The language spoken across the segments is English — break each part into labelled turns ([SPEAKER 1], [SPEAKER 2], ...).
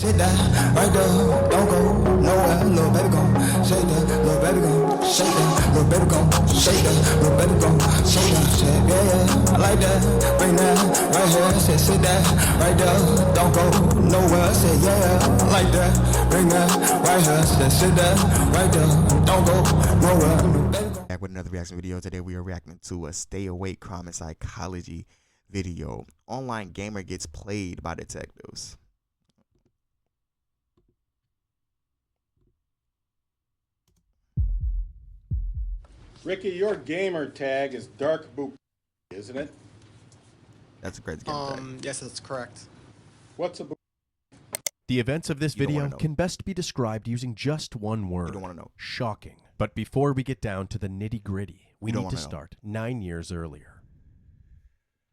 [SPEAKER 1] Sit down, right there, don't go nowhere, little baby gon' shake that, little baby gon' shake that, little baby gon' shake that, little baby gon' shake that, shit, yeah, I like that, bring that, right here, said sit down, right there, don't go nowhere, said yeah, I like that, bring that, right here, said sit down, right there, don't go nowhere.
[SPEAKER 2] Back with another reaction video. Today we are reacting to a Stay Awake crime and psychology video. Online gamer gets played by detectives.
[SPEAKER 3] Ricky, your gamer tag is dark boot, isn't it?
[SPEAKER 2] That's a great gamer tag.
[SPEAKER 4] Yes, that's correct.
[SPEAKER 3] What's a boot?
[SPEAKER 5] The events of this video can best be described using just one word.
[SPEAKER 2] You don't want to know.
[SPEAKER 5] Shocking. But before we get down to the nitty-gritty, we need to
[SPEAKER 2] know.
[SPEAKER 5] start 9 years earlier.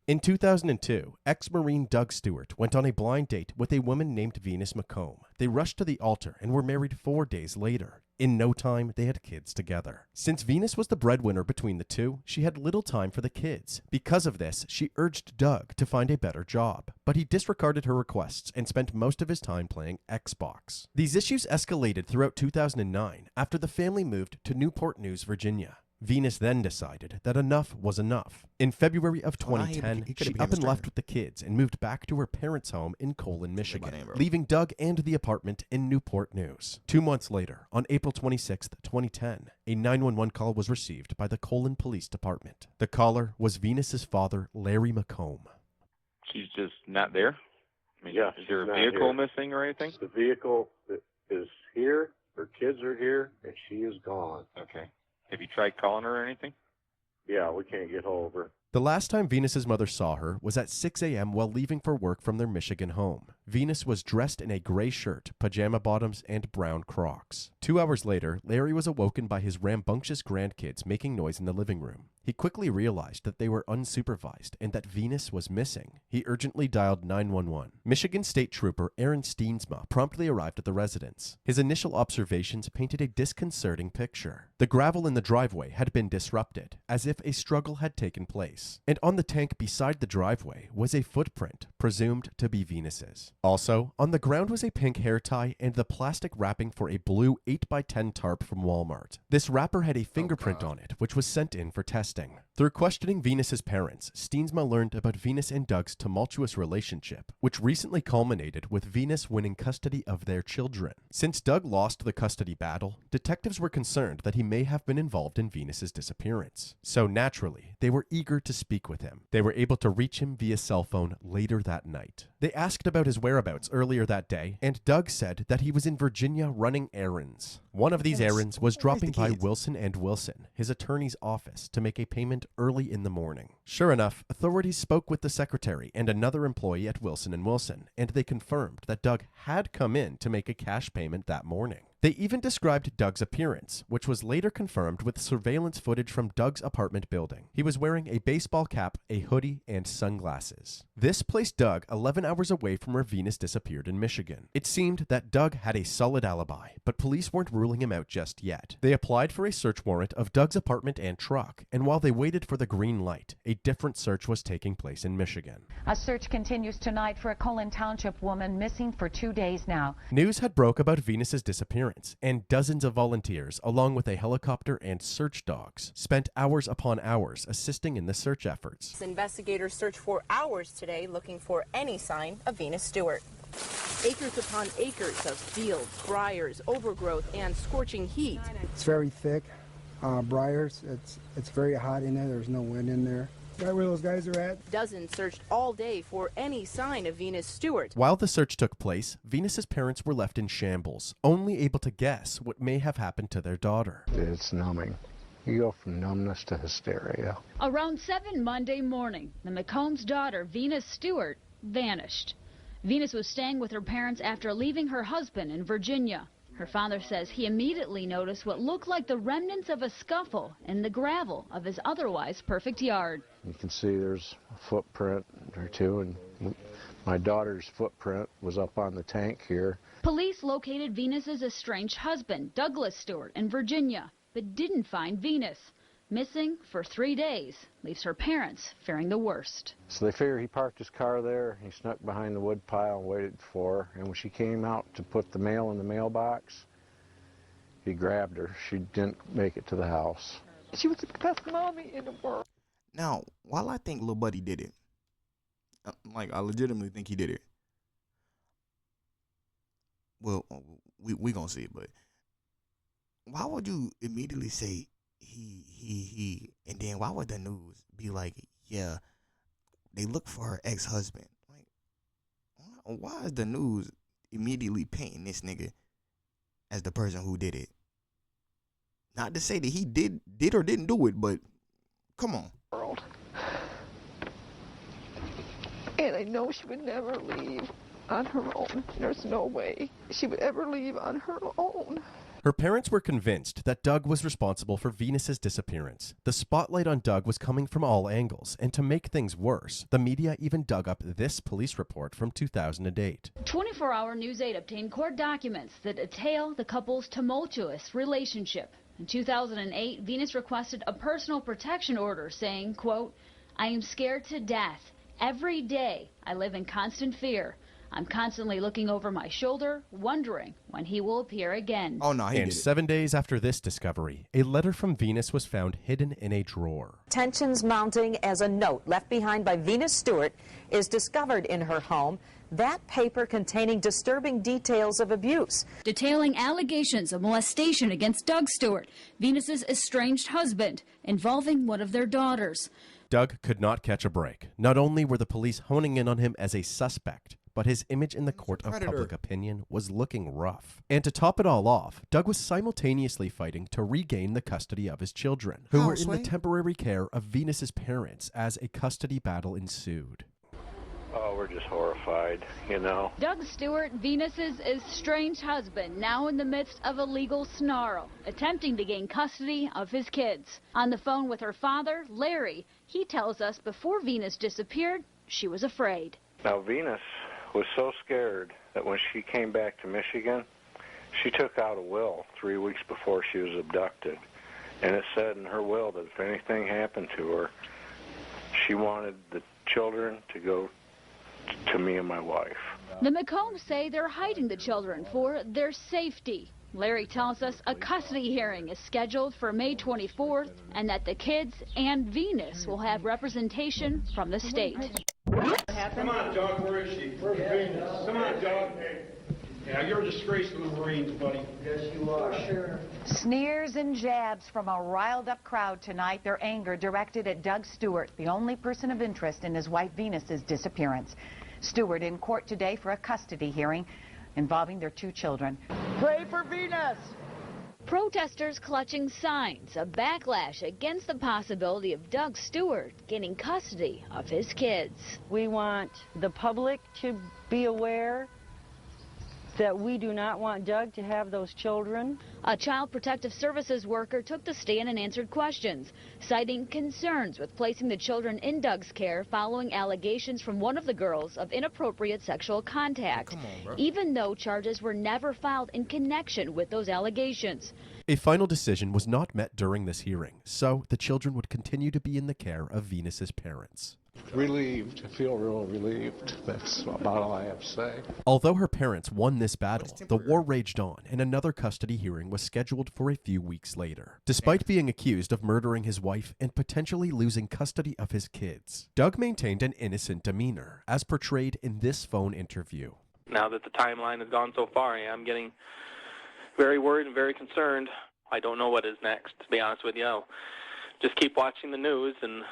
[SPEAKER 5] In 2002, ex-Marine Doug Stewart went on a blind date with a woman named Venus McComb. They rushed to the altar and were married 4 days later. In no time, they had kids together. Since Venus was the breadwinner between the two, she had little time for the kids. Because of this, she urged Doug to find a better job, but he disregarded her requests and spent most of his time playing Xbox. These issues escalated throughout 2009 after the family moved to Newport News, Virginia. Venus then decided that enough was enough. In February of 2010, she up and left with the kids and moved back to her parents' home in Colon, Michigan, leaving Doug and the apartment in Newport News. 2 months later, on April 26, 2010, a 911 call was received by the Colon Police Department. The caller was Venus's father, Larry McComb.
[SPEAKER 6] She's just not there? I mean,
[SPEAKER 7] Yeah,
[SPEAKER 6] is there a
[SPEAKER 7] she's not
[SPEAKER 6] vehicle
[SPEAKER 7] here.
[SPEAKER 6] missing or anything?
[SPEAKER 7] The vehicle is here, her kids are here, and she is gone.
[SPEAKER 6] Okay. Have you tried calling her or anything?
[SPEAKER 7] Yeah, we can't get hold of her.
[SPEAKER 5] The last time Venus's mother saw her was at 6 a.m. while leaving for work from their Michigan home. Venus was dressed in a gray shirt, pajama bottoms, and brown Crocs. 2 hours later, Larry was awoken by his rambunctious grandkids making noise in the living room. He quickly realized that they were unsupervised and that Venus was missing. He urgently dialed 911. Michigan State Trooper Aaron Steensma promptly arrived at the residence. His initial observations painted a disconcerting picture. The gravel in the driveway had been disrupted, as if a struggle had taken place. And on the tank beside the driveway was a footprint, presumed to be Venus's. Also, on the ground was a pink hair tie and the plastic wrapping for a blue 8x10 tarp from Walmart. This wrapper had a fingerprint on it, which was sent in for testing. Through questioning Venus's parents, Steensma learned about Venus and Doug's tumultuous relationship, which recently culminated with Venus winning custody of their children. Since Doug lost the custody battle, detectives were concerned that he may have been involved in Venus's disappearance. So naturally, they were eager to speak with him. They were able to reach him via cell phone later that night. They asked about his whereabouts earlier that day, and Doug said that he was in Virginia running errands. One of these errands was dropping by Wilson & Wilson, his attorney's office, to make a payment early in the morning. Sure enough, authorities spoke with the secretary and another employee at Wilson & Wilson, and they confirmed that Doug had come in to make a cash payment that morning. They even described Doug's appearance, which was later confirmed with surveillance footage from Doug's apartment building. He was wearing a baseball cap, a hoodie, and sunglasses. This placed Doug 11 hours away from where Venus disappeared in Michigan. It seemed that Doug had a solid alibi, but police weren't ruling him out just yet. They applied for a search warrant of Doug's apartment and truck, and while they waited for the green light, a different search was taking place in Michigan.
[SPEAKER 8] A search continues tonight for a Colon Township woman missing for 2 days now.
[SPEAKER 5] News had broke about Venus's disappearance, and dozens of volunteers, along with a helicopter and search dogs, spent hours upon hours assisting in the search efforts.
[SPEAKER 9] Investigators searched for hours today looking for any sign of Venus Stewart. Acres upon acres of fields, briars, overgrowth, and scorching heat.
[SPEAKER 10] It's very thick, briars. It's very hot in there. There's no wind in there. Right where those guys are at.
[SPEAKER 9] Dozens searched all day for any sign of Venus Stewart.
[SPEAKER 5] While the search took place, Venus's parents were left in shambles, only able to guess what may have happened to their daughter.
[SPEAKER 7] It's numbing. You go from numbness to hysteria.
[SPEAKER 11] Around 7 Monday morning, the McCombs' daughter, Venus Stewart, vanished. Venus was staying with her parents after leaving her husband in Virginia. Her father says he immediately noticed what looked like the remnants of a scuffle in the gravel of his otherwise perfect yard.
[SPEAKER 7] You can see there's a footprint or two, and my daughter's footprint was up on the tank here.
[SPEAKER 11] Police located Venus's estranged husband, Douglas Stewart, in Virginia, but didn't find Venus. Missing for 3 days leaves her parents fearing the worst.
[SPEAKER 7] So they figure he parked his car there, he snuck behind the wood pile and waited for her, and when she came out to put the mail in the mailbox, he grabbed her. She didn't make it to the house.
[SPEAKER 4] She was the best mommy in the world.
[SPEAKER 2] Now, while I think Lil Buddy did it, like I legitimately think he did it. Well, we gonna see it, but why would you immediately say he, and then why would the news be like, yeah, they look for her ex-husband? Like, why is the news immediately painting this nigga as the person who did it? Not to say that he did or didn't do it, but come on.
[SPEAKER 4] World. And I know she would never leave on her own. There's no way she would ever leave on her own.
[SPEAKER 5] Her parents were convinced that Doug was responsible for Venus's disappearance. The spotlight on Doug was coming from all angles, and to make things worse, the media even dug up this police report from 2008.
[SPEAKER 11] 24-hour News 8 obtained court documents that detail the couple's tumultuous relationship. In 2008, Venus requested a personal protection order saying, quote, "I am scared to death. Every day I live in constant fear. I'm constantly looking over my shoulder, wondering when he will appear again."
[SPEAKER 2] Oh, no, he did
[SPEAKER 5] And
[SPEAKER 2] it.
[SPEAKER 5] 7 days after this discovery, a letter from Venus was found hidden in a drawer.
[SPEAKER 12] Tensions mounting as a note left behind by Venus Stewart is discovered in her home. That paper containing disturbing details of abuse.
[SPEAKER 11] Detailing allegations of molestation against Doug Stewart, Venus's estranged husband, involving one of their daughters.
[SPEAKER 5] Doug could not catch a break. Not only were the police honing in on him as a suspect, but his image in the court of public opinion was looking rough. And to top it all off, Doug was simultaneously fighting to regain the custody of his children, who were in the temporary care of Venus's parents as a custody battle ensued.
[SPEAKER 7] Oh, we're just horrified, you know.
[SPEAKER 11] Doug Stewart, Venus's estranged husband, now in the midst of a legal snarl, attempting to gain custody of his kids. On the phone with her father, Larry, he tells us before Venus disappeared, she was afraid.
[SPEAKER 7] Now, Venus was so scared that when she came back to Michigan, she took out a will 3 weeks before she was abducted. And it said in her will that if anything happened to her, she wanted the children to go to me and my wife.
[SPEAKER 11] The McCombs say they're hiding the children for their safety. Larry tells us a custody hearing is scheduled for May 24th and that the kids and Venus will have representation from the state.
[SPEAKER 3] Come on, Doug, where is she? Where's Venus? Come on, Doug. Yeah, you're a disgrace to the Marines, buddy. Yes, you are. Sure.
[SPEAKER 8] Sneers and jabs from a riled-up crowd tonight, their anger directed at Doug Stewart, the only person of interest in his wife Venus's disappearance. Stewart in court today for a custody hearing involving their 2 children.
[SPEAKER 4] Pray for Venus!
[SPEAKER 11] Protesters clutching signs, a backlash against the possibility of Doug Stewart getting custody of his kids.
[SPEAKER 13] We want the public to be aware that we do not want Doug to have those children.
[SPEAKER 11] A Child Protective Services worker took the stand and answered questions, citing concerns with placing the children in Doug's care following allegations from one of the girls of inappropriate sexual contact, even though charges were never filed in connection with those allegations.
[SPEAKER 5] A final decision was not met during this hearing, so the children would continue to be in the care of Venus's parents.
[SPEAKER 7] Relieved. I feel real relieved. That's about all I have to say.
[SPEAKER 5] Although her parents won this battle, the war raged on, and another custody hearing was scheduled for a few weeks later. Despite being accused of murdering his wife and potentially losing custody of his kids, Doug maintained an innocent demeanor, as portrayed in this phone interview.
[SPEAKER 14] Now that the timeline has gone so far, I'm getting very worried and very concerned. I don't know what is next, to be honest with you. I'll just keep watching the news and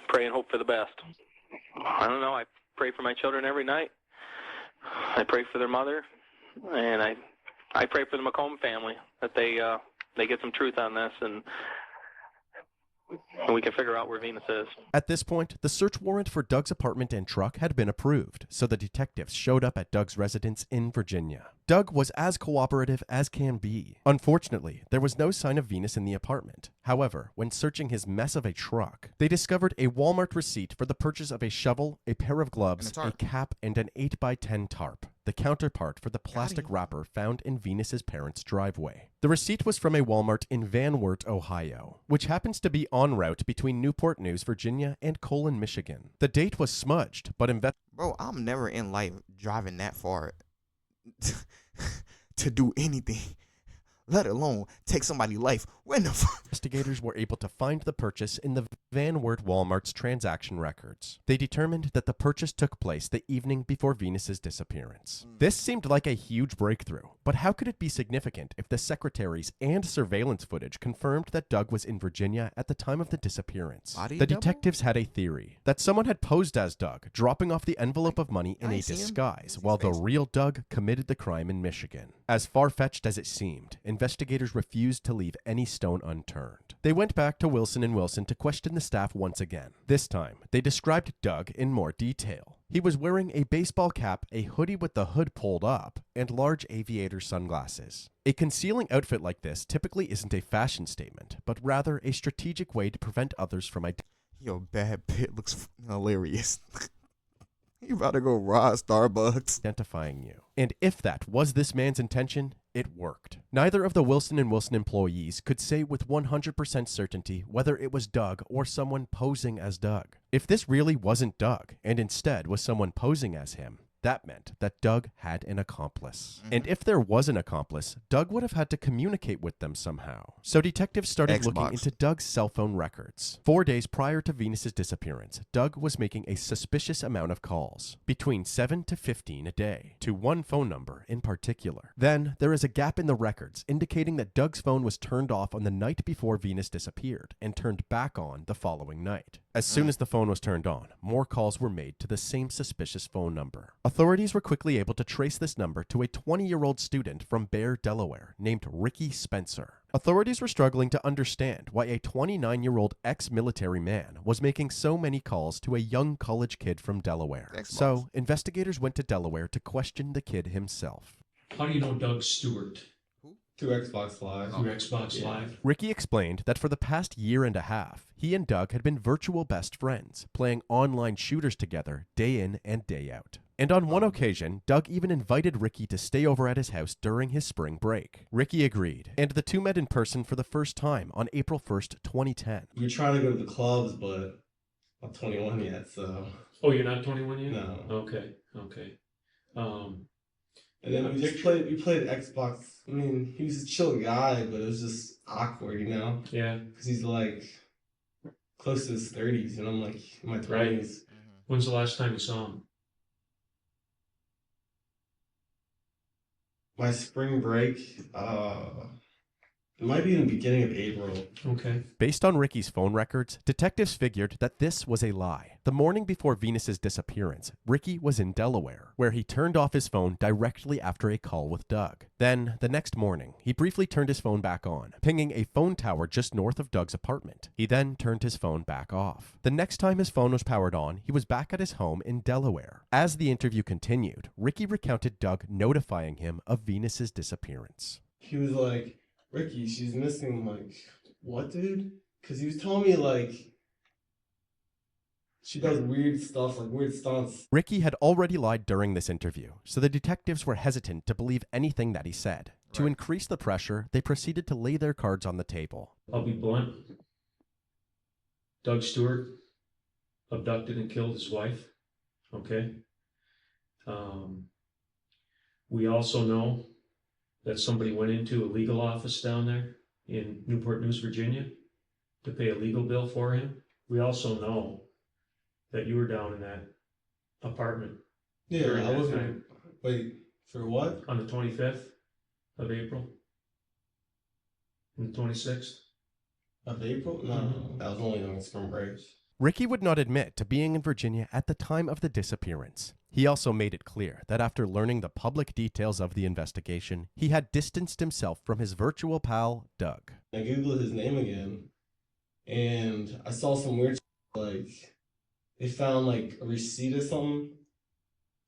[SPEAKER 14] pray and hope for the best. I don't know. I pray for my children every night. I pray for their mother, and I pray for the McComb family that they get some truth on this and we can figure out where Venus is.
[SPEAKER 5] At this point, the search warrant for Doug's apartment and truck had been approved, so the detectives showed up at Doug's residence in Virginia. Doug was as cooperative as can be. Unfortunately, there was no sign of Venus in the apartment. However, when searching his mess of a truck, they discovered a Walmart receipt for the purchase of a shovel, a pair of gloves, a cap, and an 8x10 tarp. the counterpart for the plastic wrapper found in Venus's parents' driveway. The receipt was from a Walmart in Van Wert, Ohio, which happens to be en route between Newport News, Virginia, and Colon, Michigan. The date was smudged, but
[SPEAKER 2] Bro, I'm never in life driving that far to do anything, let alone take somebody's life. When the fuck?
[SPEAKER 5] Investigators were able to find the purchase in the Van Wert Walmart's transaction records. They determined that the purchase took place the evening before Venus's disappearance. This seemed like a huge breakthrough, but how could it be significant if the secretaries and surveillance footage confirmed that Doug was in Virginia at the time of the disappearance? The detectives had a theory that someone had posed as Doug, dropping off the envelope of money in a disguise, while the real Doug committed the crime in Michigan. As far-fetched as it seemed, investigators refused to leave any stone unturned. They went back to Wilson & Wilson to question the staff once again. This time, they described Doug in more detail. He was wearing a baseball cap, a hoodie with the hood pulled up, and large aviator sunglasses. A concealing outfit like this typically isn't a fashion statement, but rather a strategic way to prevent others from identifying.
[SPEAKER 2] Yo, Bad Pitt looks hilarious. You about to go rob Starbucks.
[SPEAKER 5] Identifying you. And if that was this man's intention, it worked. Neither of the Wilson & Wilson employees could say with 100% certainty whether it was Doug or someone posing as Doug. If this really wasn't Doug, and instead was someone posing as him, that meant that Doug had an accomplice. And if there was an accomplice, Doug would have had to communicate with them somehow. So detectives started looking into Doug's cell phone records. 4 days prior to Venus's disappearance, Doug was making a suspicious amount of calls, between 7 to 15 a day, to one phone number in particular. Then, there is a gap in the records indicating that Doug's phone was turned off on the night before Venus disappeared, and turned back on the following night. As soon as the phone was turned on, more calls were made to the same suspicious phone number. Authorities were quickly able to trace this number to a 20-year-old student from Bear, Delaware, named Ricky Spencer. Authorities were struggling to understand why a 29-year-old ex-military man was making so many calls to a young college kid from Delaware. So, investigators went to Delaware to question the kid himself.
[SPEAKER 15] How do you know Doug Stewart?
[SPEAKER 16] Through Xbox Live.
[SPEAKER 15] Through Xbox Live.
[SPEAKER 5] Ricky explained that for the past year and a half, he and Doug had been virtual best friends, playing online shooters together day in and day out. And on one occasion, Doug even invited Ricky to stay over at his house during his spring break. Ricky agreed, and the two met in person for the first time on April 1st, 2010.
[SPEAKER 16] We were trying to go to the clubs, but I'm 21 yet, so...
[SPEAKER 15] Oh, you're not 21 yet?
[SPEAKER 16] No.
[SPEAKER 15] Okay.
[SPEAKER 16] And then we played Xbox. I mean, he was a chill guy, but it was just awkward, you know?
[SPEAKER 15] Yeah.
[SPEAKER 16] Because he's like close to his 30s, and I'm like in my 20s. Right.
[SPEAKER 15] When's the last time you saw him?
[SPEAKER 16] My spring break, it might be in the beginning of April.
[SPEAKER 15] Okay.
[SPEAKER 5] Based on Ricky's phone records, detectives figured that this was a lie. The morning before Venus's disappearance, Ricky was in Delaware, where he turned off his phone directly after a call with Doug. Then, the next morning, he briefly turned his phone back on, pinging a phone tower just north of Doug's apartment. He then turned his phone back off. The next time his phone was powered on, he was back at his home in Delaware. As the interview continued, Ricky recounted Doug notifying him of Venus's disappearance.
[SPEAKER 16] He was like, Ricky, she's missing. I'm like, what, dude? Because he was telling me, like, she does weird stuff, like weird stunts.
[SPEAKER 5] Ricky had already lied during this interview, so the detectives were hesitant to believe anything that he said. Right. To increase the pressure, they proceeded to lay their cards on the table.
[SPEAKER 15] I'll be blunt. Doug Stewart abducted and killed his wife. Okay? We also know that somebody went into a legal office down there in Newport News, Virginia, to pay a legal bill for him. We also know that you were down in that apartment.
[SPEAKER 16] Yeah, I wasn't. Wait, for what?
[SPEAKER 15] On the 25th of April. And the 26th.
[SPEAKER 16] Of April? No, that was only on spring break.
[SPEAKER 5] Ricky would not admit to being in Virginia at the time of the disappearance. He also made it clear that after learning the public details of the investigation, he had distanced himself from his virtual pal, Doug.
[SPEAKER 16] I Googled his name again, and I saw some weird like, they found like a receipt or something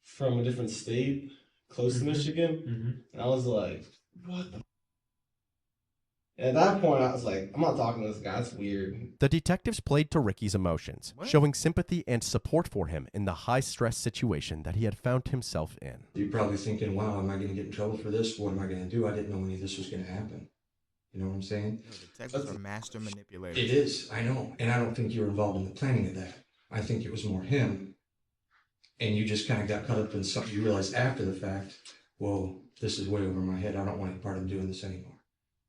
[SPEAKER 16] from a different state, close to Michigan, and I was like, what the And at that point, I was like, I'm not talking to this guy. That's weird.
[SPEAKER 5] The detectives played to Ricky's emotions, showing sympathy and support for him in the high-stress situation that he had found himself in.
[SPEAKER 17] You're probably thinking, wow, am I going to get in trouble for this? What am I going to do? I didn't know any of this was going to happen. You know what I'm saying?
[SPEAKER 2] No, detectives are master manipulators.
[SPEAKER 17] It is, I know. And I don't think you were involved in the planning of that. I think it was more him. And you just kind of got caught up in something. You realized after the fact, whoa, this is way over my head. I don't want any part of doing this anymore.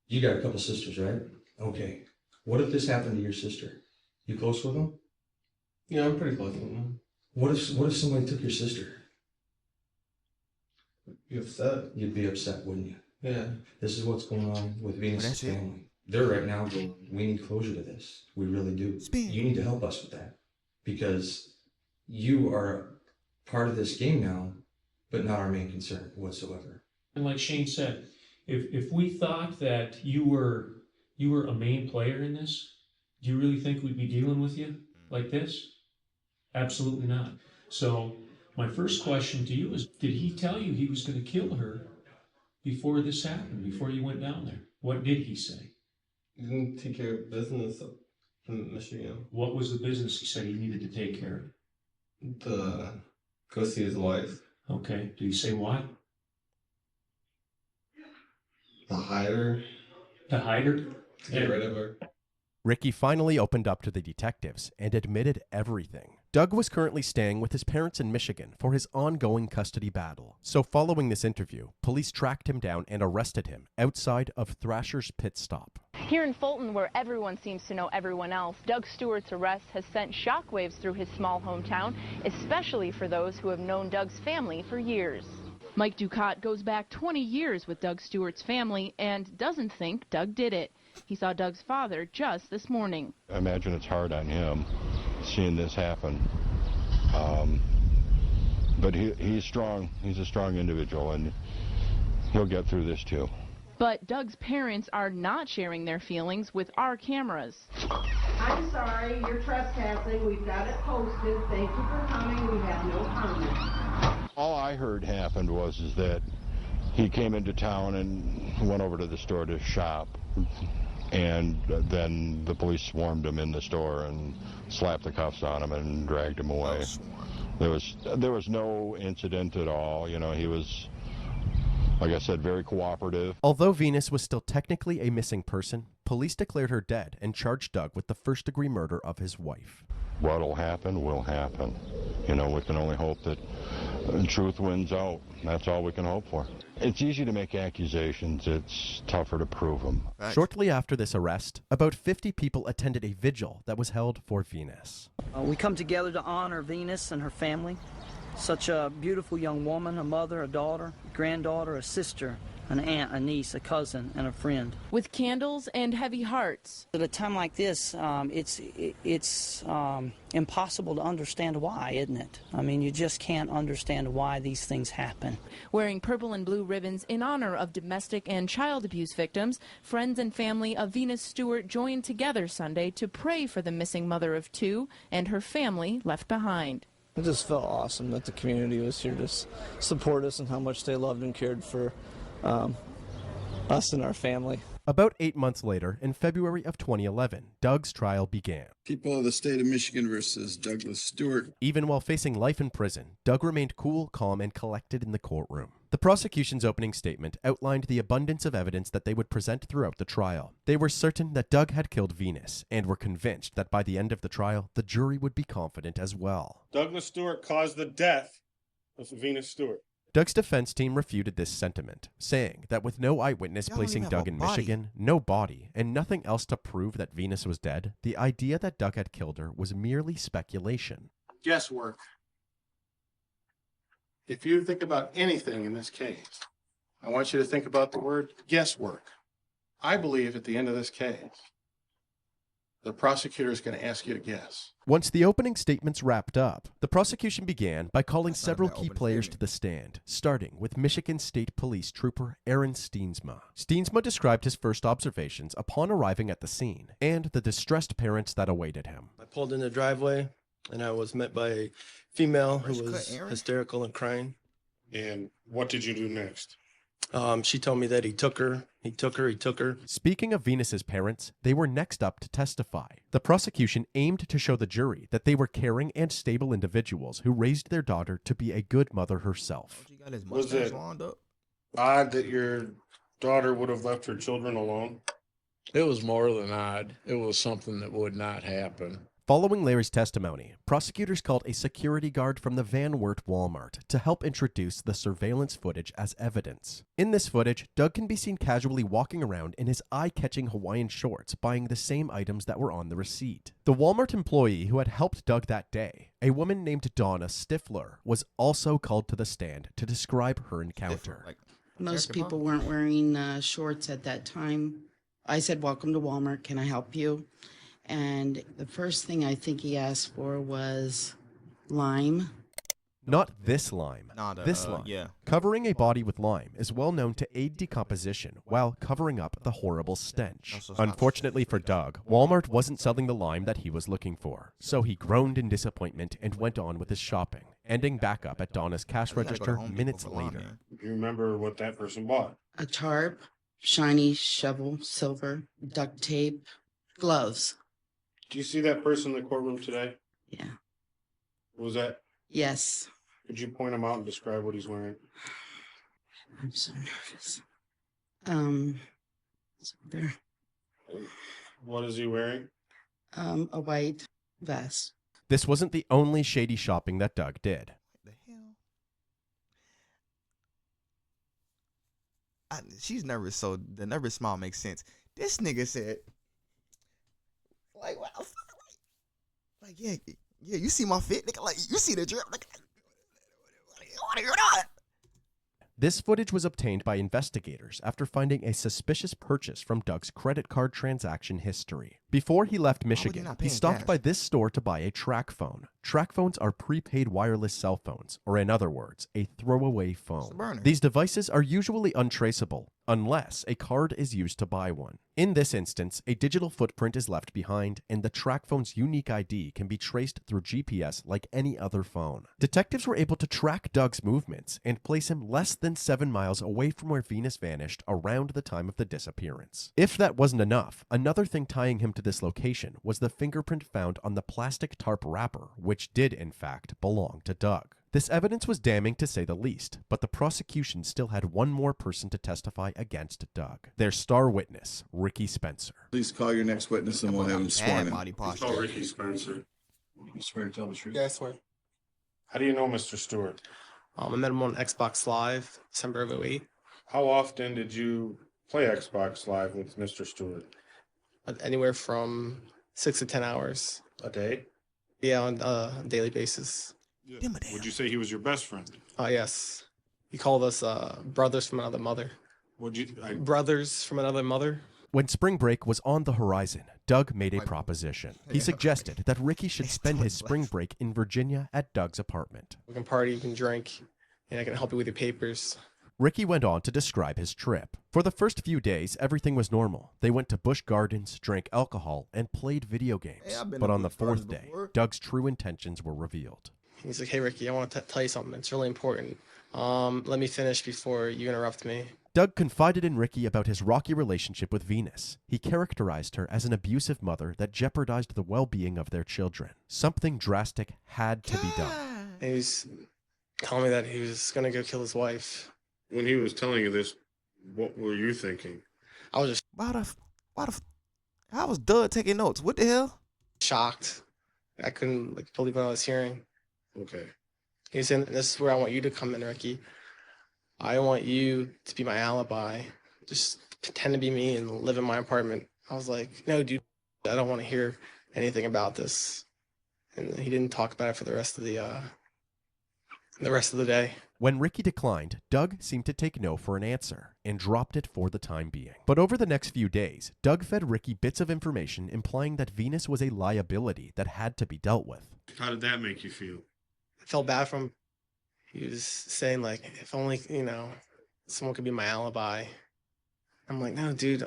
[SPEAKER 17] You got a couple sisters, right? Okay. What if this happened to your sister? You close with them?
[SPEAKER 16] Yeah, I'm pretty close with them.
[SPEAKER 17] What if somebody took your sister?
[SPEAKER 16] Be upset.
[SPEAKER 17] You'd be upset, wouldn't you?
[SPEAKER 16] Yeah.
[SPEAKER 17] This is what's going on with Venus' family. They're right now going, we need closure to this. We really do. You need to help us with that. Because you are part of this game now, but not our main concern whatsoever.
[SPEAKER 15] And like Shane said, if we thought that you were a main player in this, do you really think we'd be dealing with you like this? Absolutely not. So my first question to you is, did he tell you he was going to kill her before this happened, before you went down there? What did he say?
[SPEAKER 16] He didn't take care of business up in Michigan.
[SPEAKER 15] What was the business he said he needed to take care of?
[SPEAKER 16] Go see his wife.
[SPEAKER 15] Okay. Did he say why?
[SPEAKER 16] To hide her.
[SPEAKER 15] To hide her?
[SPEAKER 16] To get rid of her.
[SPEAKER 5] Ricky finally opened up to the detectives and admitted everything. Doug was currently staying with his parents in Michigan for his ongoing custody battle. So following this interview, police tracked him down and arrested him outside of Thrasher's pit stop.
[SPEAKER 9] Here in Fulton, where everyone seems to know everyone else, Doug Stewart's arrest has sent shockwaves through his small hometown, especially for those who have known Doug's family for years. Mike Ducat goes back 20 years with Doug Stewart's family and doesn't think Doug did it. He saw Doug's father just this morning.
[SPEAKER 18] I imagine it's hard on him seeing this happen. But he's strong. He's a strong individual, and he'll get through this too.
[SPEAKER 9] But Doug's parents are not sharing their feelings with our cameras.
[SPEAKER 19] I'm sorry, you're trespassing. We've got it posted. Thank you for coming. We have no comment.
[SPEAKER 18] All I heard happened was that he came into town and went over to the store to shop. And then the police swarmed him in the store and slapped the cuffs on him and dragged him away. There was no incident at all. You know, he was, like I said, very cooperative.
[SPEAKER 5] Although Venus was still technically a missing person, police declared her dead and charged Doug with the first-degree murder of his wife.
[SPEAKER 18] What'll happen will happen. You know, we can only hope that truth wins out. That's all we can hope for. It's easy to make accusations. It's tougher to prove them.
[SPEAKER 5] Shortly after this arrest, about 50 people attended a vigil that was held for Venus.
[SPEAKER 20] We come together to honor Venus and her family. Such a beautiful young woman, a mother, a daughter, a granddaughter, a sister, an aunt, a niece, a cousin, and a friend.
[SPEAKER 9] With candles and heavy hearts.
[SPEAKER 20] At a time like this, it's impossible to understand why, isn't it? I mean, you just can't understand why these things happen.
[SPEAKER 9] Wearing purple and blue ribbons in honor of domestic and child abuse victims, friends and family of Venus Stewart joined together Sunday to pray for the missing mother of two and her family left behind.
[SPEAKER 21] It just felt awesome that the community was here to support us and how much they loved and cared for us and our family.
[SPEAKER 5] About 8 months later, in February of 2011, Doug's trial began.
[SPEAKER 22] People of the state of Michigan versus Douglas Stewart.
[SPEAKER 5] Even while facing life in prison, Doug remained cool, calm, and collected in the courtroom. The prosecution's opening statement outlined the abundance of evidence that they would present throughout the trial. They were certain that Doug had killed Venus, and were convinced that by the end of the trial, the jury would be confident as well.
[SPEAKER 23] Douglas Stewart caused the death of Venus Stewart.
[SPEAKER 5] Doug's defense team refuted this sentiment, saying that with no eyewitness placing Doug in Michigan, no body, and nothing else to prove that Venus was dead, the idea that Doug had killed her was merely speculation.
[SPEAKER 23] Guesswork. If you think about anything in this case, I want you to think about the word guesswork. I believe at the end of this case, the prosecutor is going to ask you to guess.
[SPEAKER 5] Once the opening statements wrapped up, the prosecution began by calling several key players to the stand, starting with Michigan State Police Trooper Aaron Steensma. Steensma described his first observations upon arriving at the scene and the distressed parents that awaited him.
[SPEAKER 24] I pulled in the driveway and I was met by a female who was hysterical and crying.
[SPEAKER 23] And what did you do next?
[SPEAKER 24] She told me that he took her.
[SPEAKER 5] Speaking of Venus's parents, they were next up to testify. The prosecution aimed to show the jury that they were caring and stable individuals who raised their daughter to be a good mother herself.
[SPEAKER 23] Was it odd that your daughter would have left her children alone?
[SPEAKER 1] It was more than odd. It was something that would not happen.
[SPEAKER 5] Following Larry's testimony, prosecutors called a security guard from the Van Wert Walmart to help introduce the surveillance footage as evidence. In this footage, Doug can be seen casually walking around in his eye-catching Hawaiian shorts, buying the same items that were on the receipt. The Walmart employee who had helped Doug that day, a woman named Donna Stifler, was also called to the stand to describe her encounter.
[SPEAKER 6] Most people weren't wearing shorts at that time. I said, "Welcome to Walmart, can I help you?" And the first thing I think he asked for was lime.
[SPEAKER 5] Not this lime, this lime.
[SPEAKER 2] yeah.
[SPEAKER 5] Covering a body with lime is well known to aid decomposition while covering up the horrible stench. Unfortunately for Doug, Walmart wasn't selling the lime that he was looking for, so he groaned in disappointment and went on with his shopping, ending back up at Donna's cash register minutes later.
[SPEAKER 23] Do you remember what that person bought?
[SPEAKER 6] A tarp, shiny shovel, silver, duct tape, gloves.
[SPEAKER 23] Do you see that person in the courtroom today?
[SPEAKER 6] Yeah.
[SPEAKER 23] Was that?
[SPEAKER 6] Yes.
[SPEAKER 23] Could you point him out and describe what he's wearing?
[SPEAKER 6] I'm so nervous. It's there.
[SPEAKER 23] What is he wearing?
[SPEAKER 6] A white vest.
[SPEAKER 5] This wasn't the only shady shopping that Doug did.
[SPEAKER 2] She's nervous, so the nervous smile makes sense. This nigga said, yeah, you see my fit, nigga, like, you see the drip, like, what are you doing?
[SPEAKER 5] This footage was obtained by investigators after finding a suspicious purchase from Doug's credit card transaction history. Before he left Michigan, he stopped by this store to buy a track phone. Track phones are prepaid wireless cell phones, or in other words, a throwaway phone. These devices are usually untraceable, unless a card is used to buy one. In this instance, a digital footprint is left behind, and the track phone's unique ID can be traced through GPS like any other phone. Detectives were able to track Doug's movements and place him less than 7 miles away from where Venus vanished around the time of the disappearance. If that wasn't enough, another thing tying him to this location was the fingerprint found on the plastic tarp wrapper, which did in fact belong to Doug. This evidence was damning to say the least, but the prosecution still had one more person to testify against Doug. Their star witness, Ricky Spencer.
[SPEAKER 22] Please call your next witness and we'll have him sworn in.
[SPEAKER 23] Please call Ricky Spencer.
[SPEAKER 24] You swear to tell the truth?
[SPEAKER 10] Yeah, I swear.
[SPEAKER 23] How do you know Mr. Stewart?
[SPEAKER 10] I met him on Xbox Live, December of 2008.
[SPEAKER 23] How often did you play Xbox Live with Mr. Stewart?
[SPEAKER 10] Anywhere from 6 to 10 hours.
[SPEAKER 23] A day?
[SPEAKER 10] Yeah, on a daily basis.
[SPEAKER 23] Yeah. Would you say he was your best friend?
[SPEAKER 10] Yes. He called us brothers from another mother. Brothers from another mother?
[SPEAKER 5] When spring break was on the horizon, Doug made a proposition. He suggested that Ricky should spend his spring break in Virginia at Doug's apartment.
[SPEAKER 10] We can party, you can drink, and I can help you with your papers.
[SPEAKER 5] Ricky went on to describe his trip. For the first few days, everything was normal. They went to Busch Gardens, drank alcohol, and played video games. But on the fourth day, Doug's true intentions were revealed.
[SPEAKER 10] He's like, "Hey, Ricky, I want to tell you something. It's really important. Let me finish before you interrupt me."
[SPEAKER 5] Doug confided in Ricky about his rocky relationship with Venus. He characterized her as an abusive mother that jeopardized the well-being of their children. Something drastic had to be done.
[SPEAKER 10] He was telling me that he was going to go kill his wife.
[SPEAKER 23] When he was telling you this, what were you thinking?
[SPEAKER 10] I was just...
[SPEAKER 2] How was Doug taking notes? What the hell?
[SPEAKER 10] Shocked. I couldn't believe what I was hearing.
[SPEAKER 23] Okay.
[SPEAKER 10] He said, "This is where I want you to come in, Ricky. I want you to be my alibi. Just pretend to be me and live in my apartment." I was like, "No, dude, I don't want to hear anything about this." And he didn't talk about it for the rest of the day.
[SPEAKER 5] When Ricky declined, Doug seemed to take no for an answer and dropped it for the time being. But over the next few days, Doug fed Ricky bits of information implying that Venus was a liability that had to be dealt with.
[SPEAKER 23] How did that make you feel?
[SPEAKER 10] I felt bad for him. He was saying, if only, someone could be my alibi. I'm like, "No, dude,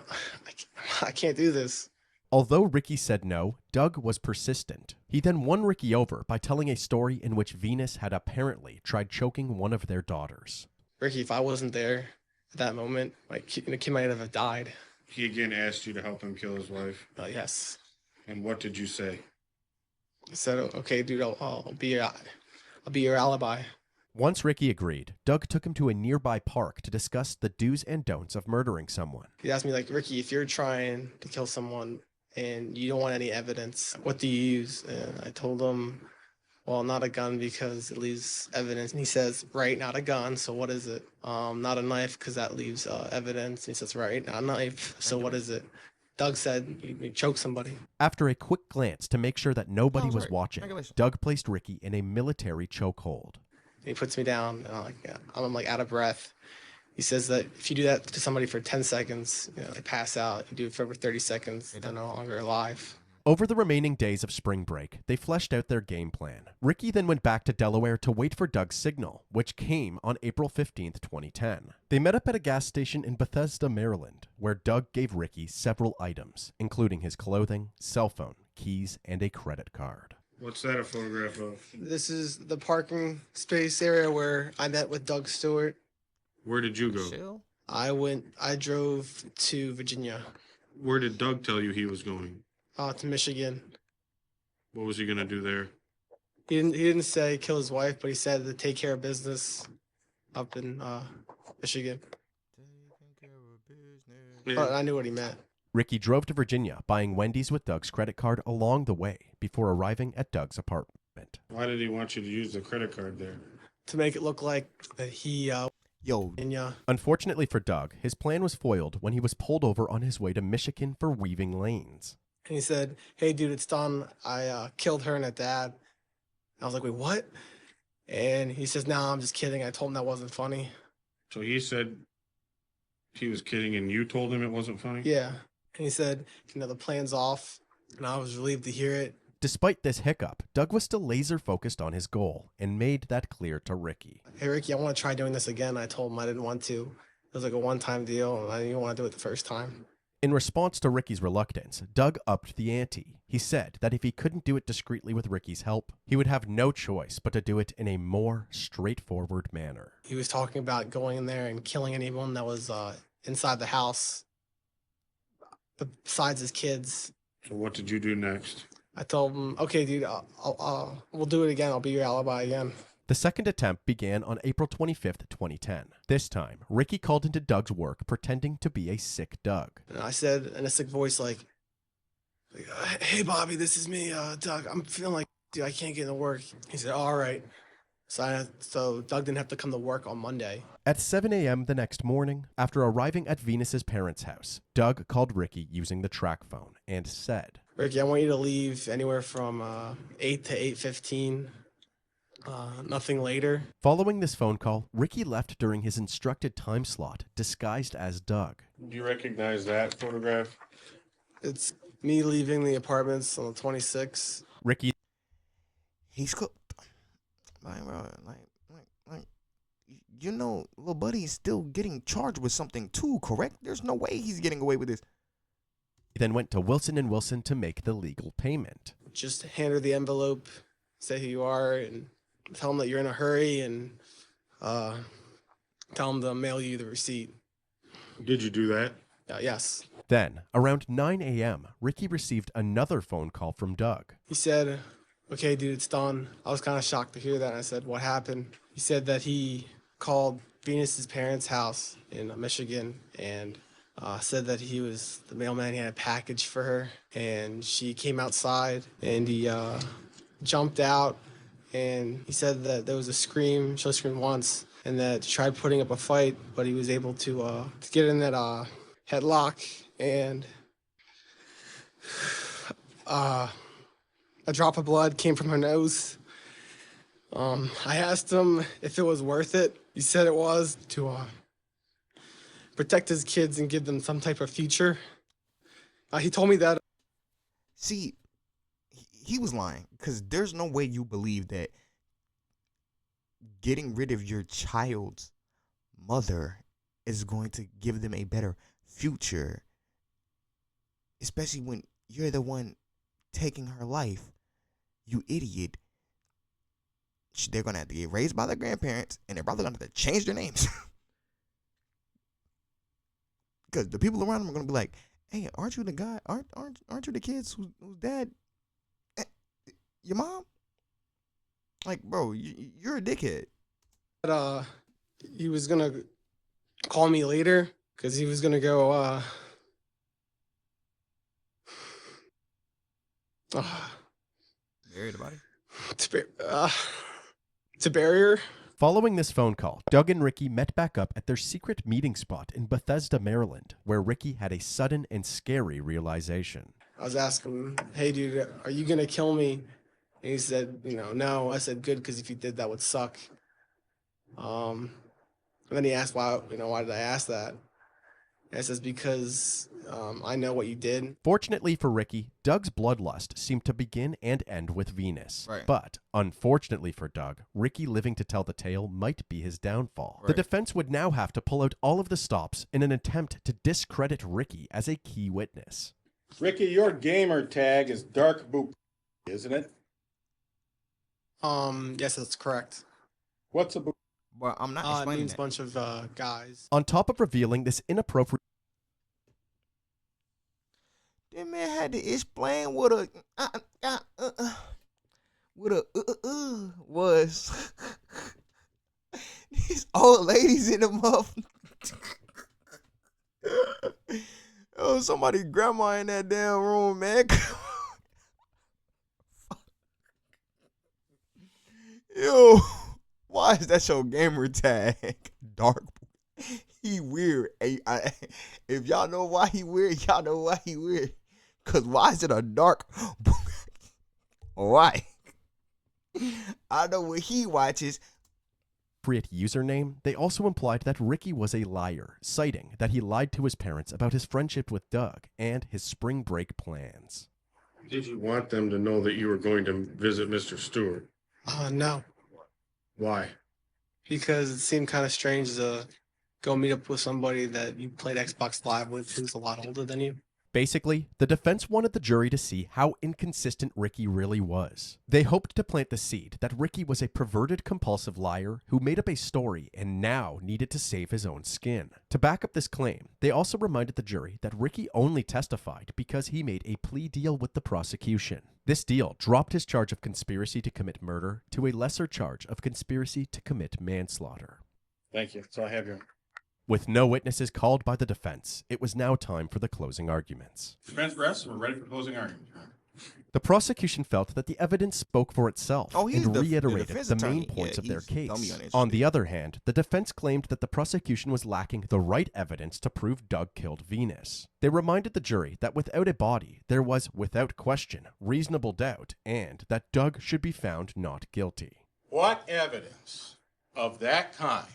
[SPEAKER 10] I can't do this."
[SPEAKER 5] Although Ricky said no, Doug was persistent. He then won Ricky over by telling a story in which Venus had apparently tried choking one of their daughters.
[SPEAKER 10] "Ricky, if I wasn't there at that moment. Like, the kid might have died.
[SPEAKER 23] He again asked you to help him kill his wife.
[SPEAKER 10] Yes.
[SPEAKER 23] And what did you say?
[SPEAKER 10] I said, okay, dude, I'll be your alibi.
[SPEAKER 5] Once Ricky agreed, Doug took him to a nearby park to discuss the do's and don'ts of murdering someone.
[SPEAKER 10] He asked me, like, Ricky, if you're trying to kill someone and you don't want any evidence, what do you use? And I told him, well, not a gun because it leaves evidence. And he says, right, not a gun. So what is it? Not a knife because that leaves evidence. And he says, right, not a knife. So what is it? Doug said, you choke somebody.
[SPEAKER 5] After a quick glance to make sure that nobody
[SPEAKER 2] Sounds
[SPEAKER 5] was
[SPEAKER 2] right.
[SPEAKER 5] watching,
[SPEAKER 2] Regulation.
[SPEAKER 5] Doug placed Ricky in a military chokehold.
[SPEAKER 10] He puts me down, and I'm like out of breath. He says that if you do that to somebody for 10 seconds, they pass out. You do it for over 30 seconds, they're no longer alive.
[SPEAKER 5] Over the remaining days of spring break, they fleshed out their game plan. Ricky then went back to Delaware to wait for Doug's signal, which came on April 15th, 2010. They met up at a gas station in Bethesda, Maryland, where Doug gave Ricky several items, including his clothing, cell phone, keys, and a credit card.
[SPEAKER 23] What's that a photograph of?
[SPEAKER 10] This is the parking space area where I met with Doug Stewart.
[SPEAKER 23] Where did you go?
[SPEAKER 10] I drove to Virginia,
[SPEAKER 23] Where did Doug tell you he was going?
[SPEAKER 10] to Michigan.
[SPEAKER 23] What was he going to do there?
[SPEAKER 10] He didn't say kill his wife, but he said to take care of business up in Michigan. But I knew what he meant.
[SPEAKER 5] Ricky drove to Virginia, buying Wendy's with Doug's credit card along the way before arriving at Doug's apartment.
[SPEAKER 23] Why did he want you to use the credit card there?
[SPEAKER 10] To make it look like that he
[SPEAKER 5] Unfortunately for Doug, his plan was foiled when he was pulled over on his way to Michigan for weaving lanes.
[SPEAKER 10] And he said, hey, dude, it's done. I killed her and her dad. I was like, wait, what? And he says, no, I'm just kidding. I told him that wasn't funny.
[SPEAKER 23] So he said he was kidding and you told him it wasn't funny?
[SPEAKER 10] Yeah. And he said, the plan's off. And I was relieved to hear it.
[SPEAKER 5] Despite this hiccup, Doug was still laser focused on his goal and made that clear to Ricky.
[SPEAKER 10] Hey, Ricky, I want to try doing this again. I told him I didn't want to. It was like a one-time deal, and I didn't want to do it the first time.
[SPEAKER 5] In response to Ricky's reluctance, Doug upped the ante. He said that if he couldn't do it discreetly with Ricky's help, he would have no choice but to do it in a more straightforward manner.
[SPEAKER 10] He was talking about going in there and killing anyone that was inside the house, besides his kids.
[SPEAKER 23] So what did you do next?
[SPEAKER 10] I told him, okay, dude, we'll do it again. I'll be your alibi again.
[SPEAKER 5] The second attempt began on April 25th, 2010. This time, Ricky called into Doug's work pretending to be a sick Doug.
[SPEAKER 10] And I said in a sick voice, like hey, Bobby, this is me, Doug. I'm feeling like, dude, I can't get into work. He said, all right. So Doug didn't have to come to work on Monday.
[SPEAKER 5] At 7 a.m. the next morning, after arriving at Venus's parents' house, Doug called Ricky using the track phone and said,
[SPEAKER 10] Ricky, I want you to leave anywhere from 8 to 8:15. Nothing later.
[SPEAKER 5] Following this phone call, Ricky left during his instructed time slot, disguised as Doug.
[SPEAKER 23] Do you recognize that photograph?
[SPEAKER 10] It's me leaving the apartments on the 26th.
[SPEAKER 5] Ricky,
[SPEAKER 2] he's cooked. Little buddy is still getting charged with something too, correct? There's no way he's getting away with this.
[SPEAKER 5] He then went to Wilson & Wilson to make the legal payment.
[SPEAKER 10] Just hand her the envelope, say who you are, and tell them that you're in a hurry, and tell them to mail you the receipt.
[SPEAKER 23] Did you do that?
[SPEAKER 10] Yes.
[SPEAKER 5] Then, around 9 a.m., Ricky received another phone call from Doug.
[SPEAKER 10] He said, okay, dude, it's done. I was kind of shocked to hear that. I said, what happened? He said that he called Venus's parents' house in Michigan and said that he was the mailman. He had a package for her, and she came outside, and he jumped out, and he said that there was a scream. She screamed once, and that she tried putting up a fight, but he was able to get in that headlock, and a drop of blood came from her nose. I asked him if it was worth it. He said it was, to protect his kids and give them some type of future. He told me that.
[SPEAKER 2] See, he was lying, because there's no way you believe that getting rid of your child's mother is going to give them a better future, especially when you're the one taking her life. You idiot. They're going to have to get raised by their grandparents, and they're probably going to have to change their names. Because the people around him are gonna be like, "Hey, aren't you the guy? Aren't you the kids whose dad? Your mom? Like, bro, you're a dickhead."
[SPEAKER 10] But he was gonna call me later because he was gonna go.
[SPEAKER 2] Bury the body.
[SPEAKER 10] To bury her.
[SPEAKER 5] Following this phone call, Doug and Ricky met back up at their secret meeting spot in Bethesda, Maryland, where Ricky had a sudden and scary realization.
[SPEAKER 10] I was asking him, "Hey, dude, are you gonna kill me?" And he said, "No." I said, "Good, because if you did, that would suck." And then he asked why did I ask that? And I says, "Because I know what you did."
[SPEAKER 5] Fortunately for Ricky, Doug's bloodlust seemed to begin and end with Venus.
[SPEAKER 2] Right.
[SPEAKER 5] But unfortunately for Doug, Ricky living to tell the tale might be his downfall. The
[SPEAKER 2] Right.
[SPEAKER 5] defense would now have to pull out all of the stops in an attempt to discredit Ricky as a key witness.
[SPEAKER 23] Ricky, your gamer tag is dark boop, isn't it?
[SPEAKER 10] Yes, that's correct.
[SPEAKER 23] What's a boop?
[SPEAKER 2] Well, I'm not
[SPEAKER 10] It
[SPEAKER 2] explaining
[SPEAKER 10] means a
[SPEAKER 2] that.
[SPEAKER 10] bunch of guys.
[SPEAKER 5] On top of revealing this inappropriate
[SPEAKER 2] That man had to explain what a was. These old ladies in the motherfucker. Oh, somebody grandma in that damn room, man. Yo, why is that your gamer tag? Dark. He weird. Hey, if y'all know why he weird, y'all know why he weird. Cause why is it a dark? Why? I know what he watches.
[SPEAKER 5] username, they also implied that Ricky was a liar, citing that he lied to his parents about his friendship with Doug and his spring break plans.
[SPEAKER 23] Did you want them to know that you were going to visit Mr. Stewart?
[SPEAKER 10] No,
[SPEAKER 23] Why?
[SPEAKER 10] because it seemed kind of strange to go meet up with somebody that you played Xbox Live with who's a lot older than you.
[SPEAKER 5] Basically, the defense wanted the jury to see how inconsistent Ricky really was. They hoped to plant the seed that Ricky was a perverted, compulsive liar who made up a story and now needed to save his own skin. To back up this claim, they also reminded the jury that Ricky only testified because he made a plea deal with the prosecution. This deal dropped his charge of conspiracy to commit murder to a lesser charge of conspiracy to commit manslaughter.
[SPEAKER 23] Thank you. So I have your
[SPEAKER 5] With no witnesses called by the defense, it was now time for the closing arguments.
[SPEAKER 23] defense rests. We're ready for closing argument.
[SPEAKER 5] The prosecution felt that the evidence spoke for itself
[SPEAKER 2] He's
[SPEAKER 5] and
[SPEAKER 2] the
[SPEAKER 5] reiterated
[SPEAKER 2] defense
[SPEAKER 5] the
[SPEAKER 2] attorney.
[SPEAKER 5] main points
[SPEAKER 2] Yeah,
[SPEAKER 5] of their
[SPEAKER 2] he's dummy
[SPEAKER 5] case.
[SPEAKER 2] uninterested.
[SPEAKER 5] On the other hand, the defense claimed that the prosecution was lacking the right evidence to prove Doug killed Venus. They reminded the jury that without a body, there was, without question, reasonable doubt, and that Doug should be found not guilty.
[SPEAKER 23] What evidence of that kind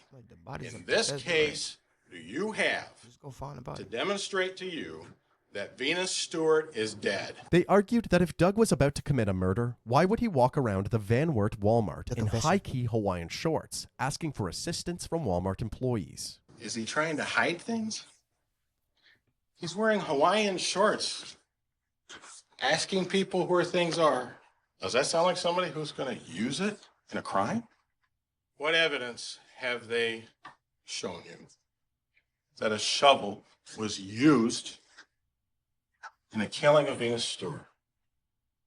[SPEAKER 2] body's
[SPEAKER 23] in this case do you have
[SPEAKER 2] Just go find the body.
[SPEAKER 23] to demonstrate to you that Venus Stewart is dead?
[SPEAKER 5] They argued that if Doug was about to commit a murder, why would he walk around the Van Wert Walmart in high-key Hawaiian shorts, asking for assistance from Walmart employees?
[SPEAKER 23] Is he trying to hide things? He's wearing Hawaiian shorts, asking people where things are. Does that sound like somebody who's going to use it in a crime? What evidence have they shown you that a shovel was used in the killing of Venus Stewart?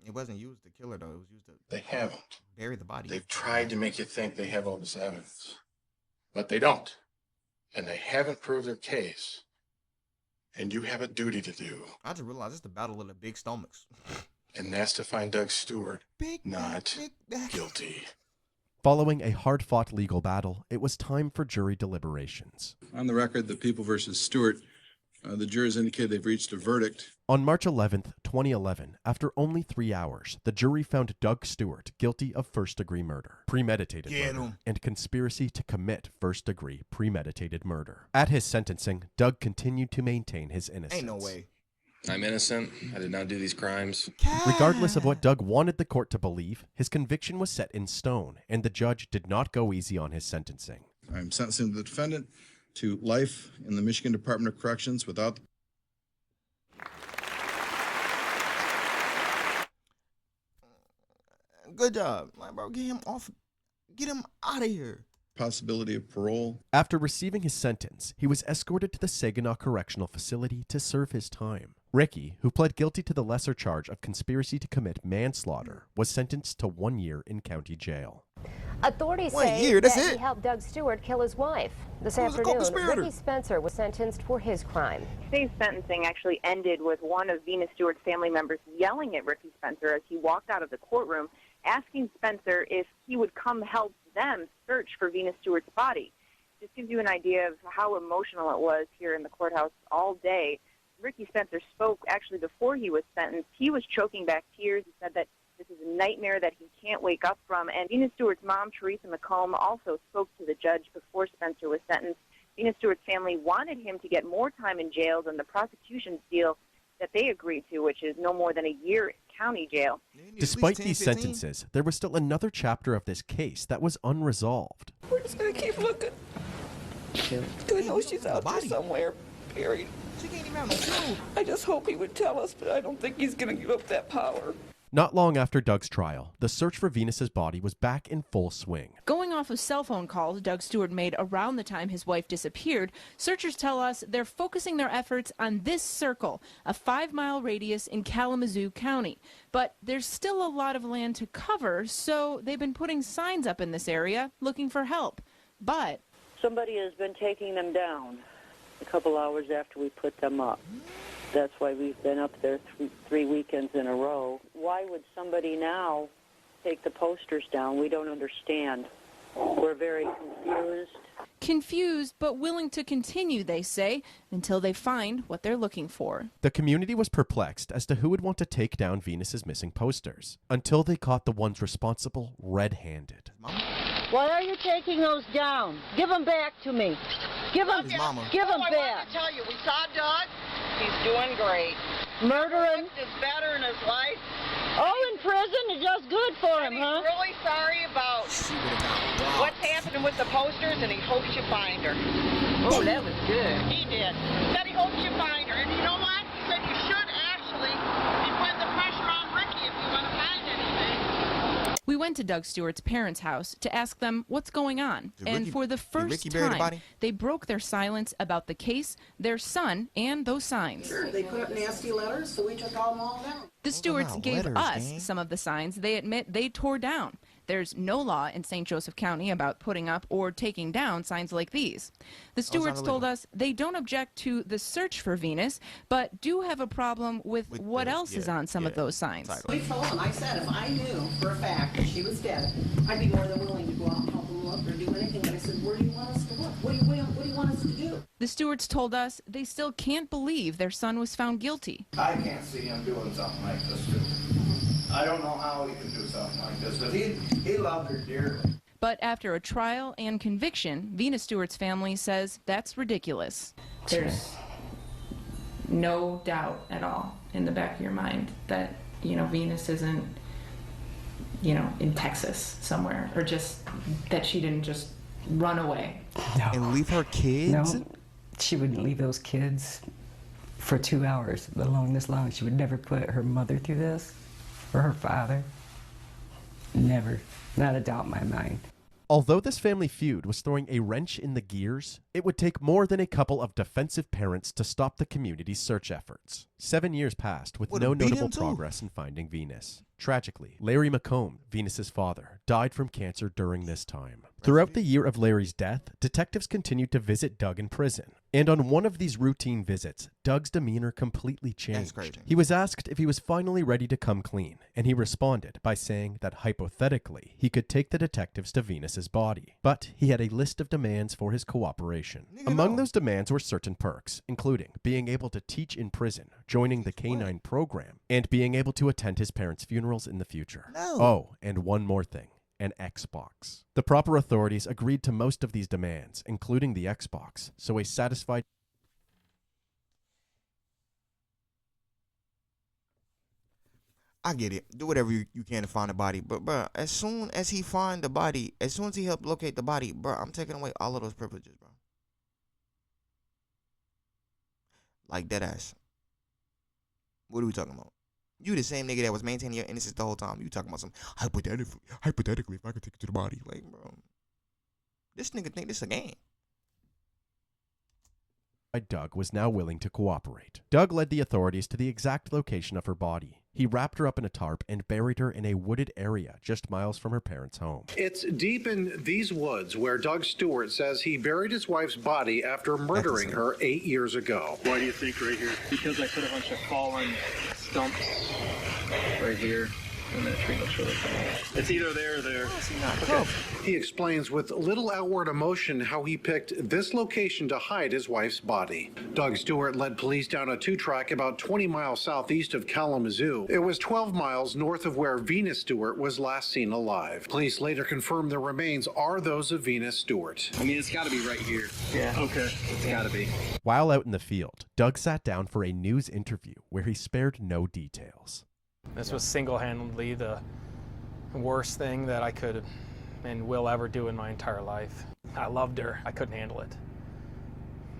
[SPEAKER 2] It wasn't used to kill her, though. It was used to
[SPEAKER 23] They haven't.
[SPEAKER 2] bury the body.
[SPEAKER 23] They've tried to make you think they have all this evidence, but they don't. And they haven't proved their case. And you have a duty to do,
[SPEAKER 2] I just realized it's the battle of the big stomachs.
[SPEAKER 23] and that's to find Doug Stewart
[SPEAKER 2] Big
[SPEAKER 23] not guilty.
[SPEAKER 5] Following a hard-fought legal battle, it was time for jury deliberations.
[SPEAKER 24] On the record, the People versus Stewart, the jurors indicated they've reached a verdict.
[SPEAKER 5] On March 11th, 2011, after only 3 hours, the jury found Doug Stewart guilty of first-degree murder, premeditated
[SPEAKER 2] Get
[SPEAKER 5] murder,
[SPEAKER 2] him.
[SPEAKER 5] and conspiracy to commit first-degree premeditated murder. At his sentencing, Doug continued to maintain his innocence.
[SPEAKER 2] Ain't no way.
[SPEAKER 3] I'm innocent. I did not do these crimes.
[SPEAKER 5] Regardless of what Doug wanted the court to believe, his conviction was set in stone, and the judge did not go easy on his sentencing.
[SPEAKER 24] I'm sentencing the defendant to life in the Michigan Department of Corrections without.
[SPEAKER 2] Good job. Like, bro, get him off. Get him out of here.
[SPEAKER 24] possibility of parole.
[SPEAKER 5] After receiving his sentence, he was escorted to the Saginaw Correctional Facility to serve his time. Ricky, who pled guilty to the lesser charge of conspiracy to commit manslaughter, was sentenced to 1 year in county jail.
[SPEAKER 4] Authorities
[SPEAKER 2] 1
[SPEAKER 4] say
[SPEAKER 2] year, that's
[SPEAKER 4] that he
[SPEAKER 2] it?
[SPEAKER 4] helped Doug Stewart kill his wife. This
[SPEAKER 2] He was a
[SPEAKER 4] afternoon,
[SPEAKER 2] co-conspirator.
[SPEAKER 4] Ricky Spencer was sentenced for his crime.
[SPEAKER 8] Today's sentencing actually ended with one of Venus Stewart's family members yelling at Ricky Spencer as he walked out of the courtroom, asking Spencer if he would come help them search for Venus Stewart's body. Just gives you an idea of how emotional it was here in the courthouse all day. Ricky Spencer spoke actually before he was sentenced. He was choking back tears. He said that this is a nightmare that he can't wake up from. And Venus Stewart's mom, Teresa McComb, also spoke to the judge before Spencer was sentenced. Venus Stewart's family wanted him to get more time in jail than the prosecution's deal that they agreed to, which is no more than a year in county jail.
[SPEAKER 5] Despite these sentences, there was still another chapter of this case that was unresolved.
[SPEAKER 12] We're just going to keep looking. Because I know she's out there somewhere, buried.
[SPEAKER 2] She can't even have no food.
[SPEAKER 12] I just hope he would tell us, but I don't think he's going to give up that power.
[SPEAKER 5] Not long after Doug's trial, the search for Venus's body was back in full swing.
[SPEAKER 9] Going off of cell phone calls Doug Stewart made around the time his wife disappeared, searchers tell us they're focusing their efforts on this circle, a 5-mile radius in Kalamazoo County. But there's still a lot of land to cover, so they've been putting signs up in this area looking for help. But
[SPEAKER 13] somebody has been taking them down a couple hours after we put them up. That's why we've been up there three weekends in a row. Why would somebody now take the posters down? We don't understand. We're very confused.
[SPEAKER 9] Confused, but willing to continue, they say, until they find what they're looking for.
[SPEAKER 5] The community was perplexed as to who would want to take down Venus's missing posters, until they caught the ones responsible red-handed.
[SPEAKER 13] Why are you taking those down? Give them back to me. Give them back.
[SPEAKER 19] I wanted to tell you, we saw Doug. He's doing great.
[SPEAKER 13] Murdering?
[SPEAKER 19] Is better in his life.
[SPEAKER 13] Oh, in prison? It's just good for him,
[SPEAKER 19] He's
[SPEAKER 13] huh?
[SPEAKER 19] really sorry about what's happening with the posters, and he hopes you find her.
[SPEAKER 13] Oh, that was good.
[SPEAKER 19] He did. He said he hopes you find her. And you know what? He said you should actually be putting the pressure on Ricky if you want to find anything.
[SPEAKER 9] We went to Doug Stewart's parents' house to ask them what's going on. And for the first time, they broke their silence about the case, their son, and those signs.
[SPEAKER 19] Sure, they put up nasty letters, so we took them all down.
[SPEAKER 9] The Stewarts gave us some of the signs they admit they tore down. There's no law in St. Joseph County about putting up or taking down signs like these. The Stewarts told us they don't object to the search for Venus, but do have a problem with what else is on some of those signs.
[SPEAKER 19] We told him, I said, if I knew for a fact that she was dead, I'd be more than willing to go out and help them look or do anything. And I said, where do you want us to look? What do you want us to do?
[SPEAKER 9] The Stewarts told us they still can't believe their son was found guilty.
[SPEAKER 25] I can't see him doing something like this, too. I don't know how he could do something like this, but he loved her dearly.
[SPEAKER 9] But after a trial and conviction, Venus Stewart's family says that's ridiculous. There's no doubt at all in the back of your mind that, Venus isn't, in Texas somewhere, or just that she didn't just run away.
[SPEAKER 2] No. And leave her kids?
[SPEAKER 26] No, she wouldn't leave those kids for 2 hours, let alone this long. She would never put her mother through this, or her father. Never. Not a doubt in my mind.
[SPEAKER 5] Although this family feud was throwing a wrench in the gears, it would take more than a couple of defensive parents to stop the community's search efforts. 7 years passed with no notable progress in finding Venus. Tragically, Larry McComb, Venus's father, died from cancer during this time. Throughout the year of Larry's death, detectives continued to visit Doug in prison. And on one of these routine visits, Doug's demeanor completely changed. He was asked if he was finally ready to come clean, and he responded by saying that hypothetically, he could take the detectives to Venus's body. But he had a list of demands for his cooperation. Among those demands were certain perks, including being able to teach in prison, joining the K-9 program, and being able to attend his parents' funerals in the future. Oh, and one more thing. An Xbox. The proper authorities agreed to most of these demands, including the Xbox, so a satisfied...
[SPEAKER 2] I get it. Do whatever you can to find the body. But, bro, as soon as he find the body, as soon as he help locate the body, bro, I'm taking away all of those privileges, bro. Like, deadass. What are we talking about? You the same nigga that was maintaining your innocence the whole time. You talking about some hypothetically if I could take it to the body. Like, bro. This nigga think this a game.
[SPEAKER 5] Doug was now willing to cooperate. Doug led the authorities to the exact location of her body. He wrapped her up in a tarp and buried her in a wooded area just miles from her parents' home.
[SPEAKER 7] It's deep in these woods where Doug Stewart says he buried his wife's body after murdering her 8 years ago.
[SPEAKER 11] Why do you think right here? Because I put a bunch of fallen stumps right here. And that tree looks really cool. It's either there or there.
[SPEAKER 7] Okay. He explains with little outward emotion how he picked this location to hide his wife's body. Doug Stewart led police down a 2-track about 20 miles southeast of Kalamazoo. It was 12 miles north of where Venus Stewart was last seen alive. Police later confirmed the remains are those of Venus Stewart.
[SPEAKER 11] I mean, it's got to be right here. Yeah. Okay. It's got to be.
[SPEAKER 5] While out in the field, Doug sat down for a news interview where he spared no details.
[SPEAKER 14] This was single-handedly the worst thing that I could and will ever do in my entire life. I loved her. I couldn't handle it.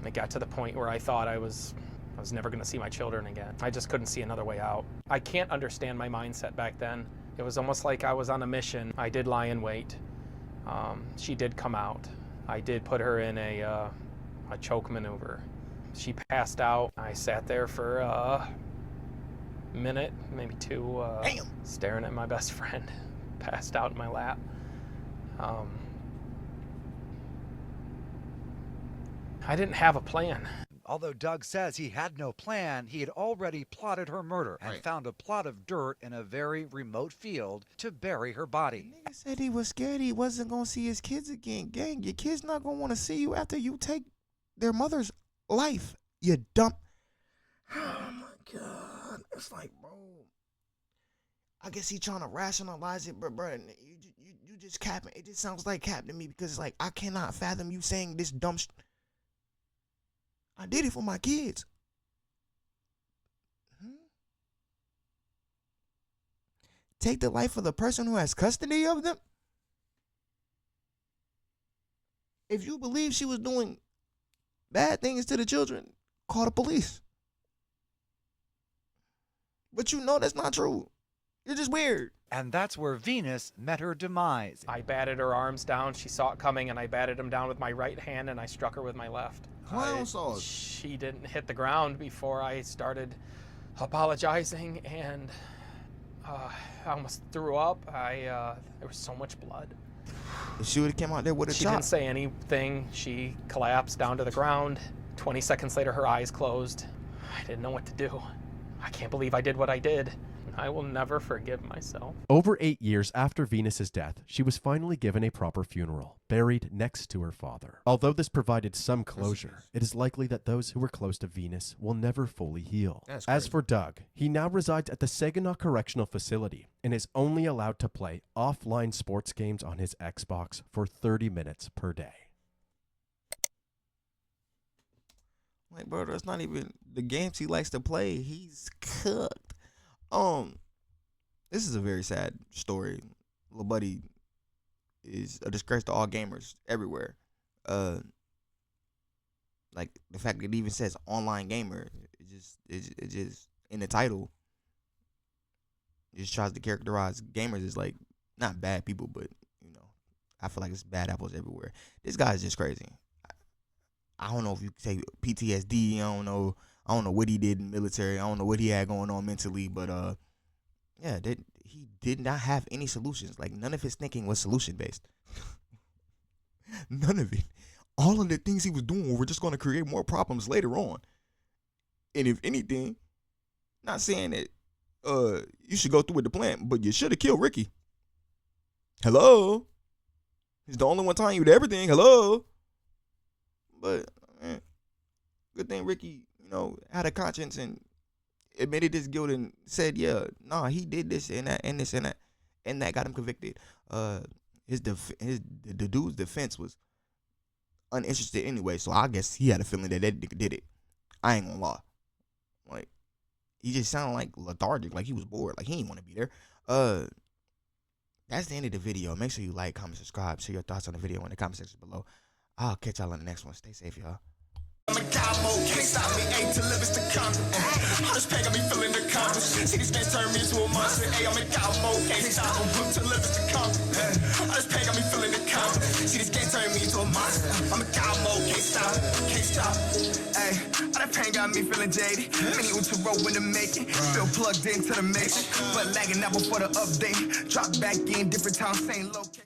[SPEAKER 14] It got to the point where I thought I was never going to see my children again. I just couldn't see another way out. I can't understand my mindset back then. It was almost like I was on a mission. I did lie in wait. She did come out. I did put her in a choke maneuver. She passed out. I sat there for minute, maybe two, staring at my best friend, passed out in my lap. I didn't have a plan.
[SPEAKER 15] Although Doug says he had no plan, he had already plotted her murder and found a plot of dirt in a very remote field to bury her body.
[SPEAKER 2] Nigga said he was scared he wasn't gonna see his kids again. Gang, your kids not gonna want to see you after you take their mother's life. You dump. Oh my God. It's like, bro, I guess he trying to rationalize it, but bro, you just capping. It just sounds like cap to me because it's like, I cannot fathom you saying this dumb I did it for my kids. Take the life of the person who has custody of them? If you believe she was doing bad things to the children, call the police. But you know that's not true. You're just weird.
[SPEAKER 15] And that's where Venus met her demise.
[SPEAKER 14] I batted her arms down. She saw it coming, and I batted them down with my right hand, and I struck her with my left.
[SPEAKER 2] Clown sauce.
[SPEAKER 14] She didn't hit the ground before I started apologizing, and I almost threw up. There was so much blood.
[SPEAKER 2] If she would have come out there with a
[SPEAKER 14] She
[SPEAKER 2] chop.
[SPEAKER 14] didn't say anything. She collapsed down to the ground. 20 seconds later, her eyes closed. I didn't know what to do. I can't believe I did what I did. I will never forgive myself.
[SPEAKER 5] Over 8 years after Venus's death, she was finally given a proper funeral, buried next to her father. Although this provided some closure, it is likely that those who were close to Venus will never fully heal. As for Doug, he now resides at the Saginaw Correctional Facility and is only allowed to play offline sports games on his Xbox for 30 minutes per day.
[SPEAKER 2] Like, bro, that's not even the games he likes to play. He's cooked. This is a very sad story. Lil Buddy is a disgrace to all gamers everywhere. Like the fact that it even says online gamer, it just in the title, it just tries to characterize gamers as like not bad people, but you know, I feel like it's bad apples everywhere. This guy is just crazy. I don't know if you can say PTSD. I don't know what he did in the military. I don't know what he had going on mentally, but yeah, he did not have any solutions. Like none of his thinking was solution based. None of it. All of the things he was doing were just going to create more problems later on. And if anything, not saying that you should go through with the plan, but you should have killed Ricky. Hello? He's the only one telling you everything. Hello? But man, good thing Ricky, you know, had a conscience and admitted his guilt and said, yeah, nah, he did this and that and this and that, and that got him convicted. The dude's defense was uninterested anyway, so I guess he had a feeling that nigga did it. I ain't gonna lie, like he just sounded like lethargic, like he was bored, like he didn't want to be there. That's the end of the video. Make sure you like, comment, subscribe, share your thoughts on the video in the comment section below. I'll catch y'all in the next one. Stay safe, y'all.
[SPEAKER 1] I'm a cowboy, can't stop me, ayy, to live is to come. All this pain got me feeling accomplished. See, these games turn me into a monster. Ayy, I'm a cowboy, can't stop me, to live is to come. All this pain got me feeling accomplished. See, these games turn me into a monster. I'm a cowboy, can't stop, can't stop. Ayy, all that pain got me feeling jaded. Many to roll when to make it. Feel plugged into the matrix, but lagging out before the update. Drop back in, different time, same location.